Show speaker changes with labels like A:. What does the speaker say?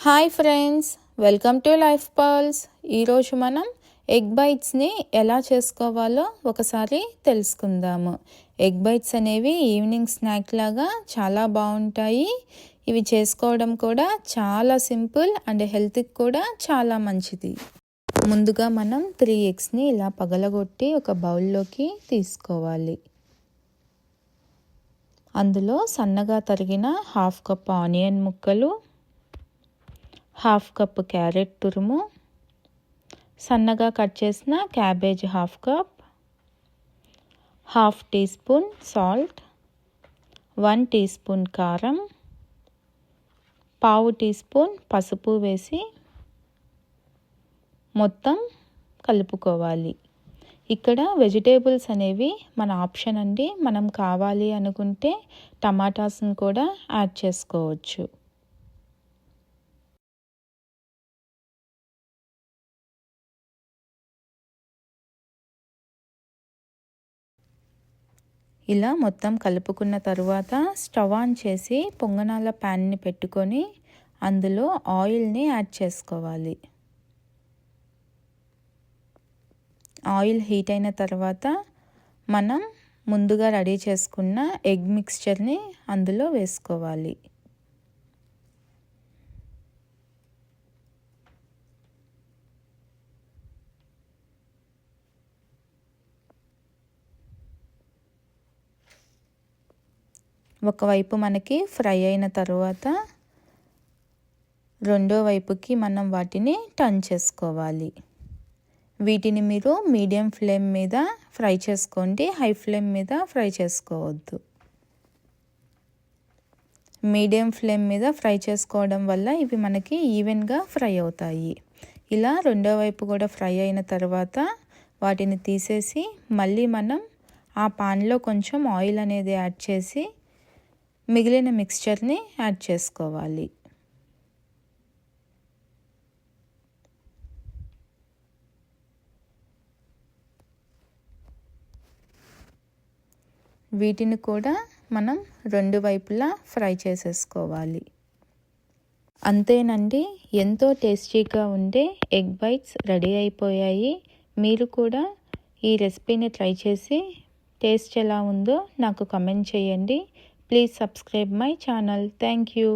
A: Hi friends, welcome to life pearls. ఈరోజు మనం egg బైట్స్ని ఎలా చేసుకోవాలో ఒకసారి తెలుసుకుందాము. ఎగ్ బైట్స్ అనేవి ఈవినింగ్ స్నాక్ లాగా చాలా బాగుంటాయి. ఇవి చేసుకోవడం కూడా చాలా సింపుల్ అండ్ హెల్త్కి కూడా చాలా మంచిది. ముందుగా మనం 3 ఎగ్స్ని ఇలా పగలగొట్టి ఒక బౌల్లోకి తీసుకోవాలి. అందులో సన్నగా తరిగిన 1/2 కప్ ఆనియన్ ముక్కలు, 1/2 కప్ క్యారెట్ తురుము, సన్నగా కట్ చేసిన cabbage 1/2 cup, 1/2 teaspoon salt, 1 teaspoon కారం, 1/2 టీ స్పూన్ పసుపు వేసి మొత్తం కలుపుకోవాలి. ఇక్కడ వెజిటేబుల్స్ అనేవి మన ఆప్షన్ అండి. మనం కావాలి అనుకుంటే టమాటాస్ని కూడా యాడ్ చేసుకోవచ్చు. ఇలా మొత్తం కలుపుకున్న తరువాత స్టవ్ ఆన్ చేసి పొంగనాల ప్యాన్ని పెట్టుకొని అందులో ఆయిల్ని యాడ్ చేసుకోవాలి. ఆయిల్ హీట్ అయిన తర్వాత మనం ముందుగా రెడీ చేసుకున్న ఎగ్ మిక్స్చర్ని అందులో వేసుకోవాలి. ఒకవైపు మనకి ఫ్రై అయిన తర్వాత రెండో వైపుకి మనం వాటిని టర్న్ చేసుకోవాలి. వీటిని మీరు మీడియం ఫ్లేమ్ మీద ఫ్రై చేసుకోండి, హై ఫ్లేమ్ మీద ఫ్రై చేసుకోవద్దు. మీడియం ఫ్లేమ్ మీద ఫ్రై చేసుకోవడం వల్ల ఇవి మనకి ఈవెన్గా ఫ్రై అవుతాయి. ఇలా రెండో వైపు కూడా ఫ్రై అయిన తర్వాత వాటిని తీసేసి మళ్ళీ మనం ఆ పాన్లో కొంచెం ఆయిల్ అనేది యాడ్ చేసి మిగిలిన మిక్స్చర్ని యాడ్ చేసుకోవాలి. వీటిని కూడా మనం రెండు వైపులా ఫ్రై చేసేసుకోవాలి. అంతేనండి, ఎంతో టేస్టీగా ఉండే ఎగ్ బైట్స్ రెడీ అయిపోయాయి. మీరు కూడా ఈ రెసిపీని ట్రై చేసి టేస్ట్ ఎలా ఉందో నాకు కమెంట్ చేయండి. Please subscribe my channel. Thank you.